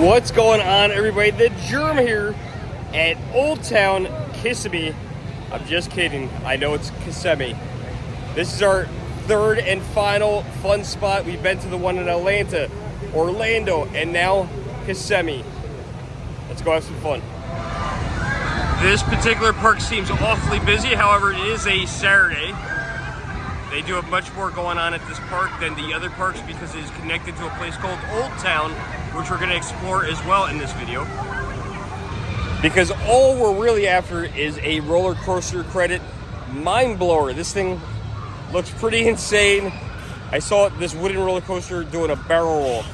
What's going on, everybody? The Germ here at Old Town Kissimmee. I'm just kidding. I know it's Kissimmee. This is our third and final fun spot. We've been to the one in Atlanta, Orlando, and now Kissimmee. Let's go have some fun. This particular park seems awfully busy. However, it is a Saturday. They do have much more going on at this park than the other parks because it is connected to a place called Old Town, which we're going to explore as well in this video. Because all we're really after is a roller coaster credit mind blower. This thing looks pretty insane. I saw this wooden roller coaster doing a barrel roll.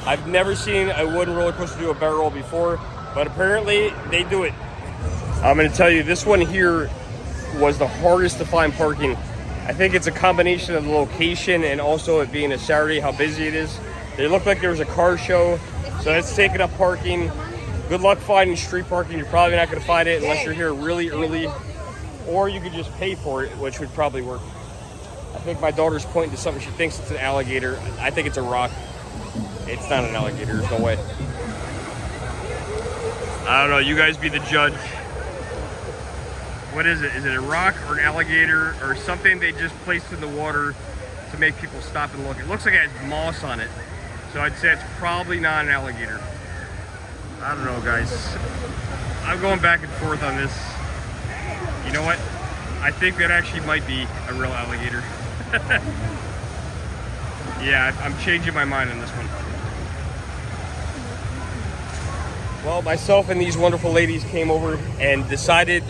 I've never seen a wooden roller coaster do a barrel roll before, but apparently they do it. I'm going to tell you, this one here was the hardest to find parking. I think it's a combination of the location and also it being a Saturday, how busy it is. It looked like there was a car show, so that's taking up parking. Good luck finding street parking. You're probably not going to find it unless you're here really early, or you could just pay for it, which would probably work. I think my daughter's pointing to something. She thinks it's an alligator. I think it's a rock. It's not an alligator. There's no way. I don't know. You guys be the judge. What is it? Is it a rock or an alligator or something they just placed in the water to make people stop and look? It looks like it has moss on it. So I'd say it's probably not an alligator. I don't know, guys. I'm going back and forth on this. You know what? I think that actually might be a real alligator. Yeah, I'm changing my mind on this one. Well, myself and these wonderful ladies came over and decided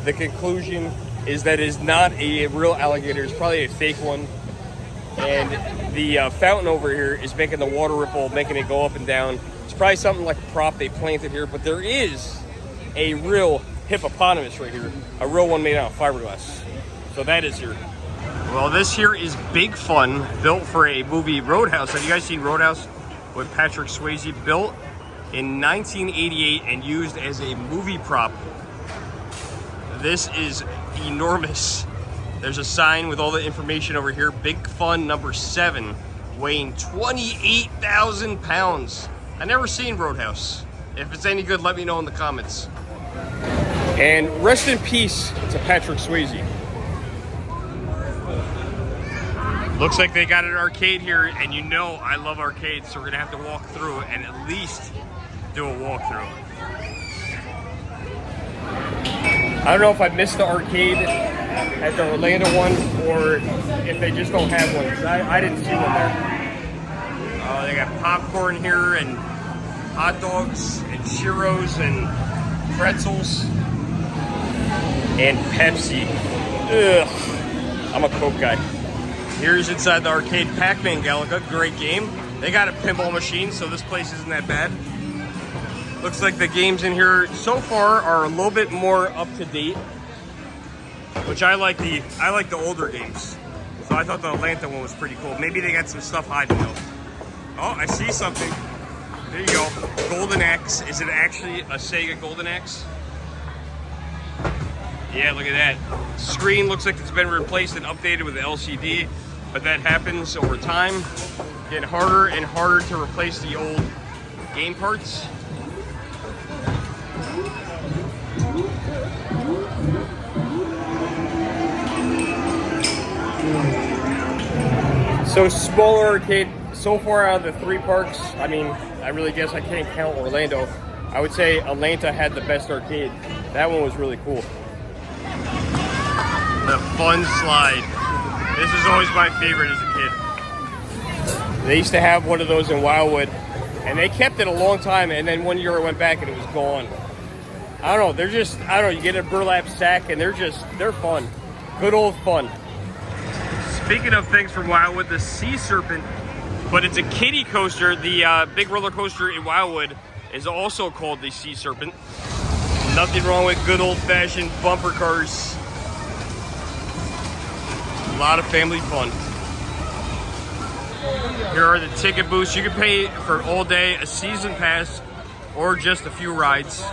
the conclusion is that it is not a real alligator. It's probably a fake one. And the fountain over here is making the water ripple, making it go up and down. It's probably something like a prop they planted here, but there is a real hippopotamus right here. A real one made out of fiberglass. So that is here. Well, this here is Big Fun, built for a movie, Roadhouse. Have you guys seen Roadhouse with Patrick Swayze? Built in 1988 and used as a movie prop. This is enormous. There's a sign with all the information over here. Big Fun number 7, weighing 28,000 pounds. I never seen Roadhouse. If it's any good, let me know in the comments. And rest in peace to Patrick Swayze. Looks like they got an arcade here, and you know I love arcades, so we're gonna have to walk through and at least do a walkthrough. I don't know if I missed the arcade at the Orlando one or if they just don't have one, because I didn't see one there. They got popcorn here and hot dogs and churros and pretzels and Pepsi. Ugh, I'm a Coke guy. Here's inside the arcade Pac-Man Galaga, great game. They got a pinball machine, so this place isn't that bad. Looks like the games in here so far are a little bit more up to date, which I like the older games. So I thought the Atlanta one was pretty cool. Maybe they got some stuff hiding though. Oh, I see something. There you go. Golden Axe. Is it actually a Sega Golden Axe? Yeah, look at that. Screen looks like it's been replaced and updated with the LCD, but that happens over time. Getting harder and harder to replace the old game parts. So smaller arcade, so far out of the 3 parks, I mean, I really guess I can't count Orlando. I would say Atlanta had the best arcade. That one was really cool. The fun slide. This is always my favorite as a kid. They used to have one of those in Wildwood, and they kept it a long time, and then one year I went back and it was gone. I don't know, you get a burlap sack and they're fun. Good old fun. Speaking of things from Wildwood, the Sea Serpent, but it's a kiddie coaster. The big roller coaster in Wildwood is also called the Sea Serpent. Nothing wrong with good old-fashioned bumper cars. A lot of family fun. Here are the ticket booths. You can pay for all day, a season pass, or just a few rides.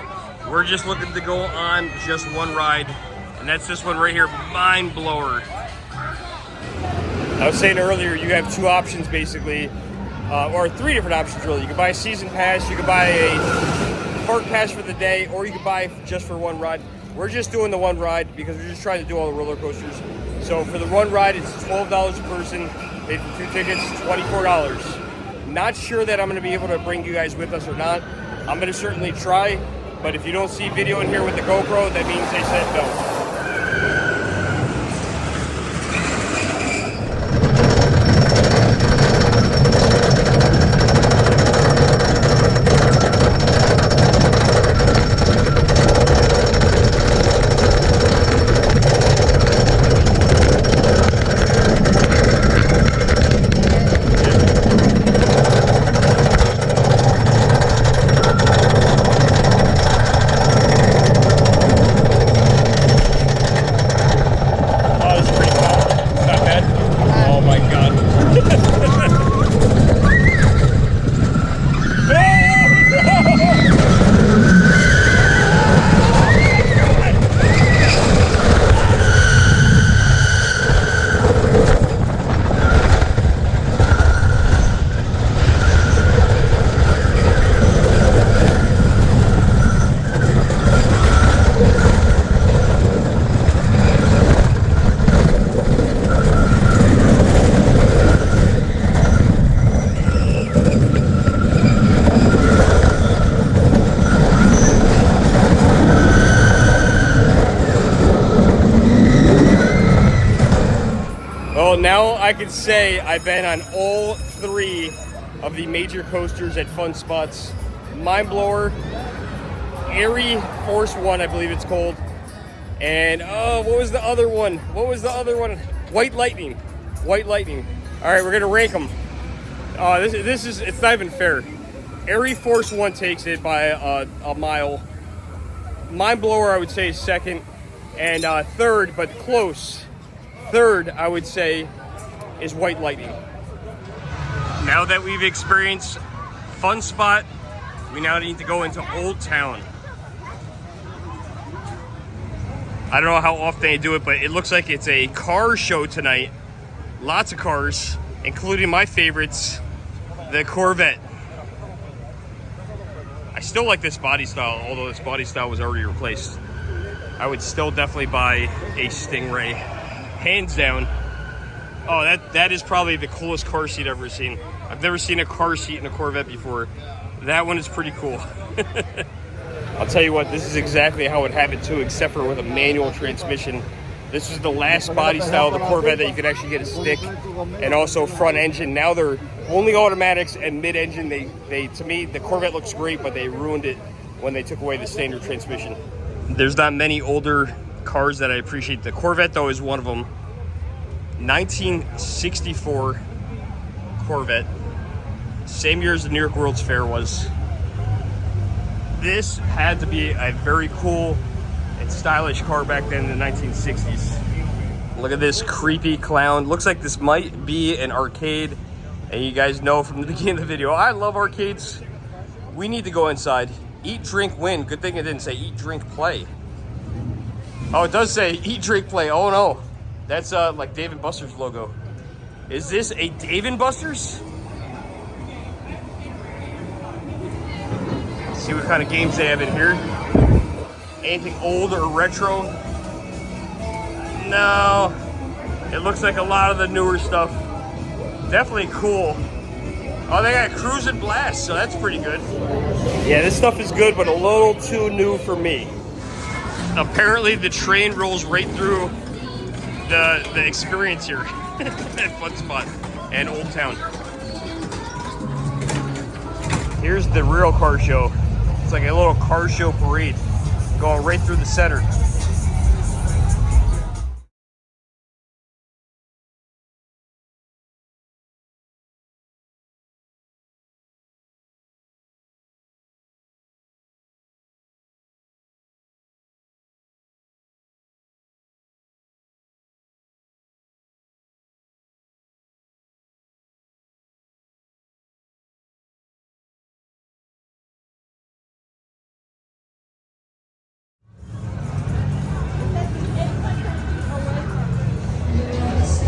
We're just looking to go on just one ride, and that's this one right here, Mind Blower. I was saying earlier, you have 2 options basically. or 3 different options really. You can buy a season pass, you can buy a park pass for the day, or you can buy just for one ride. We're just doing the one ride because we're just trying to do all the roller coasters. So for the one ride, it's $12 a person. Paid for 2 tickets, $24. Not sure that I'm going to be able to bring you guys with us or not. I'm going to certainly try, but if you don't see video in here with the GoPro, that means they said no. Well, now I can say I've been on all 3 of the major coasters at Fun Spots. Mind Blower, Airy Force 1, I believe it's called. And, what was the other one? White Lightning. White Lightning. All right, we're going to rank them. This is, it's not even fair. Airy Force 1 takes it by a mile. Mind Blower, I would say, is second. And third, but close. Third, I would say, is White Lightning. Now that we've experienced Fun Spot, we now need to go into Old Town. I don't know how often they do it, but it looks like it's a car show tonight. Lots of cars, including my favorites, the Corvette. I still like this body style, although this body style was already replaced. I would still definitely buy a Stingray. Hands down. Oh, that is probably the coolest car seat I've ever seen. I've never seen a car seat in a Corvette before. That one is pretty cool. I'll tell you what, this is exactly how it have it too, except for with a manual transmission. This is the last body style of the Corvette that you could actually get a stick, and also front engine. Now they're only automatics and mid-engine. They to me, the Corvette looks great, but they ruined it when they took away the standard transmission. There's not many older cars that I appreciate. The Corvette, though, is one of them. 1964 Corvette. Same year as the New York World's Fair was. This had to be a very cool and stylish car back then in the 1960s. Look at this creepy clown. Looks like this might be an arcade. And you guys know from the beginning of the video, I love arcades. We need to go inside. Eat, drink, win. Good thing it didn't say eat, drink, play. Oh, it does say eat, drink, play. Oh no, that's like Dave & Buster's logo. Is this a Dave & Buster's? Let's see what kind of games they have in here. Anything old or retro? No. It looks like a lot of the newer stuff. Definitely cool. Oh, they got Cruise and Blast, so that's pretty good. Yeah, this stuff is good, but a little too new for me. Apparently the train rolls right through the experience here at Fun Spot and Old Town. Here's the real car show. It's like a little car show parade going right through the center.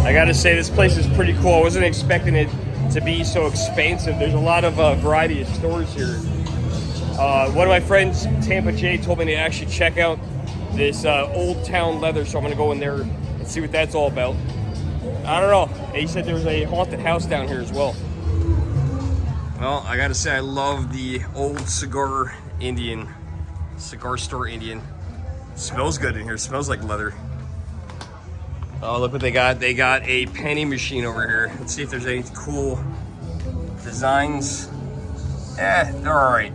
I gotta say, this place is pretty cool. I wasn't expecting it to be so expansive. There's a lot of variety of stores here. One of my friends, Tampa J, told me to actually check out this Old Town Leather, so I'm gonna go in there and see what that's all about. I don't know. He said there's a haunted house down here as well. Well, I gotta say I love the old cigar store Indian. Smells good in here. Smells like leather. Oh, look what they got. They got a penny machine over here. Let's see if there's any cool designs. They're all right.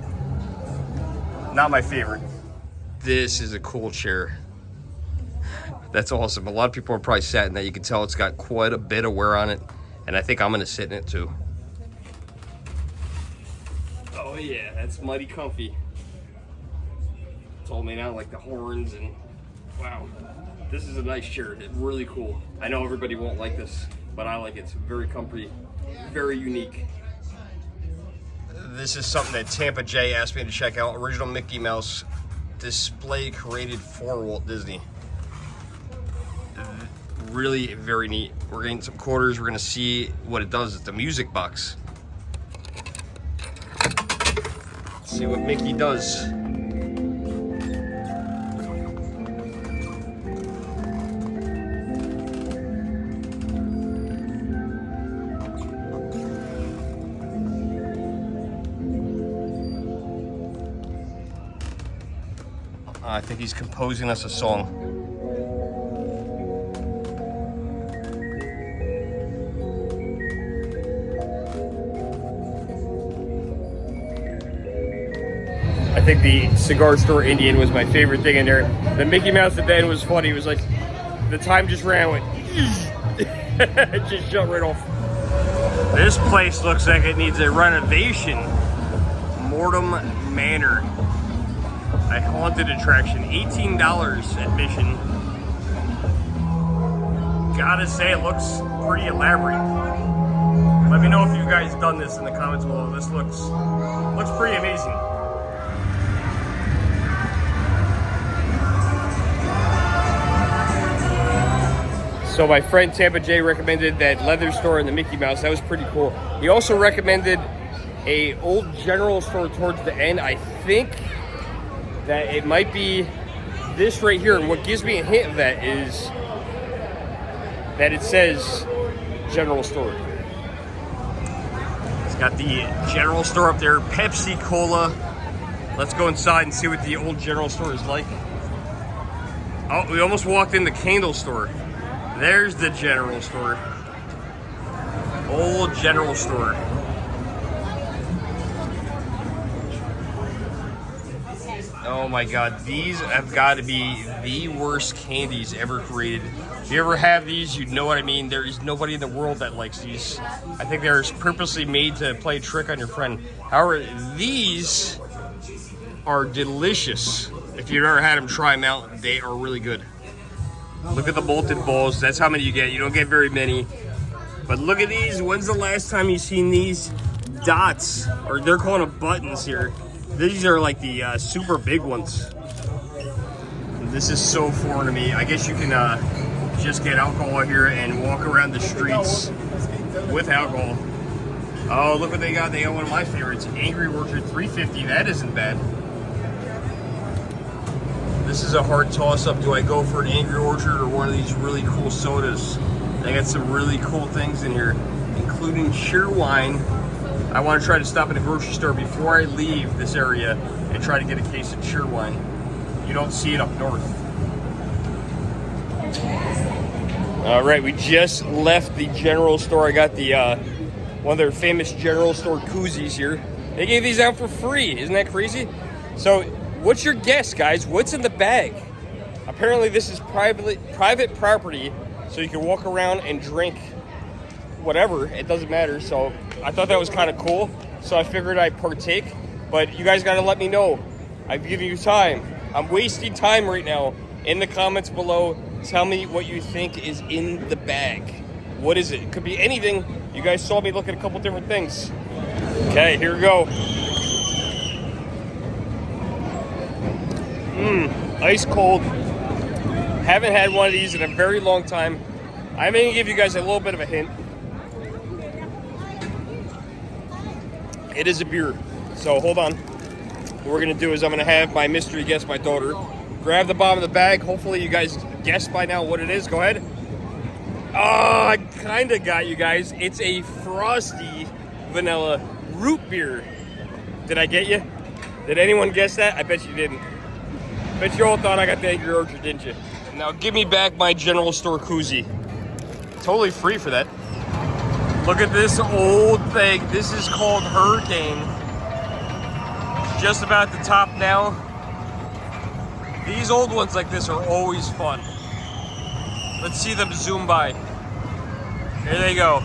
Not my favorite. This is a cool chair. That's awesome. A lot of people are probably sat in that. You can tell it's got quite a bit of wear on it. And I think I'm gonna sit in it too. Oh yeah, that's mighty comfy. It's all made out like the horns and wow. This is a nice chair. It's really cool. I know everybody won't like this, but I like it. It's very comfy, very unique. This is something that Tampa J asked me to check out. Original Mickey Mouse display created for Walt Disney. Really very neat. We're getting some quarters. We're gonna see what it does. It's a music box. Let's see what Mickey does. I think he's composing us a song. I think the cigar store Indian was my favorite thing in there. The Mickey Mouse at the end was funny. It was like the time just ran, went it just shut right off. This place looks like it needs a renovation. Mortem Manor. A haunted attraction, $18 admission. Gotta say, it looks pretty elaborate. Let me know if you guys done this in the comments below. This looks pretty amazing. So my friend Tampa J recommended that leather store in the Mickey Mouse. That was pretty cool. He also recommended a old general store towards the end. I think that it might be this right here, and what gives me a hint of that is that it says general store. It's got the general store up there, Pepsi Cola. Let's go inside and see what the old general store is like. Oh, we almost walked in the candle store. There's the general store. Old general store. Oh my God, these have got to be the worst candies ever created. If you ever have these, you know what I mean. There is nobody in the world that likes these. I think they're purposely made to play a trick on your friend. However, these are delicious. If you've ever had them, try them out. They are really good. Look at the bolted balls. That's how many you get. You don't get very many. But look at these. When's the last time you've seen these dots? Or they're calling them buttons here. These are like the super big ones. This is so foreign to me. I guess you can just get alcohol here and walk around the streets with alcohol. Oh, look what they got. They got one of my favorites, Angry Orchard 350. That isn't bad. This is a hard toss-up. Do I go for an Angry Orchard or one of these really cool sodas? They got some really cool things in here, including cheer wine. I want to try to stop at a grocery store before I leave this area and try to get a case of cheer wine. You don't see it up north. All right, we just left the general store. I got the one of their famous general store koozies here. They gave these out for free. Isn't that crazy? So what's your guess, guys? What's in the bag? Apparently this is private property, so you can walk around and drink whatever. It doesn't matter. So I thought that was kind of cool. So I figured I'd partake. But you guys got to let me know. I've given you time. I'm wasting time right now. In the comments below, tell me what you think is in the bag. What is it? It could be anything. You guys saw me look at a couple different things. Okay, here we go. Ice cold. Haven't had one of these in a very long time. I'm going to give you guys a little bit of a hint. It is a beer. So hold on. What we're gonna do is I'm gonna have my mystery guest, my daughter, grab the bottom of the bag. Hopefully you guys guessed by now what it is. Go ahead. Oh, I kinda got you guys. It's a frosty vanilla root beer. Did I get you? Did anyone guess that? I bet you didn't. Bet you all thought I got the Angry Orchard, didn't you? Now give me back my general store koozie. Totally free for that. Look at this old thing. This is called Hurricane. Just about the top now. These old ones like this are always fun. Let's see them zoom by. Here they go.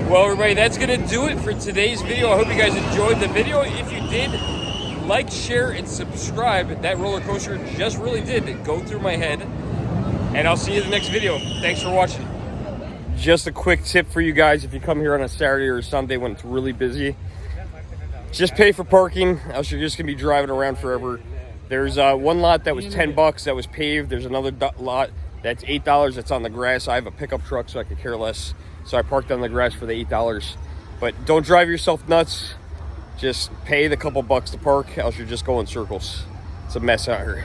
Well, everybody, that's gonna do it for today's video. I hope you guys enjoyed the video. If you did, like, share, and subscribe. That roller coaster just really did go through my head. And I'll see you in the next video. Thanks for watching. Just a quick tip for you guys: if you come here on a Saturday or Sunday when it's really busy, just pay for parking, else you're just gonna be driving around forever. There's one lot that was $10 that was paved. There's another lot that's $8 that's on the grass. I have a pickup truck, so I could care less. So I parked on the grass for the $8. But don't drive yourself nuts. Just pay the couple bucks to park, else you're just going circles. It's a mess out here.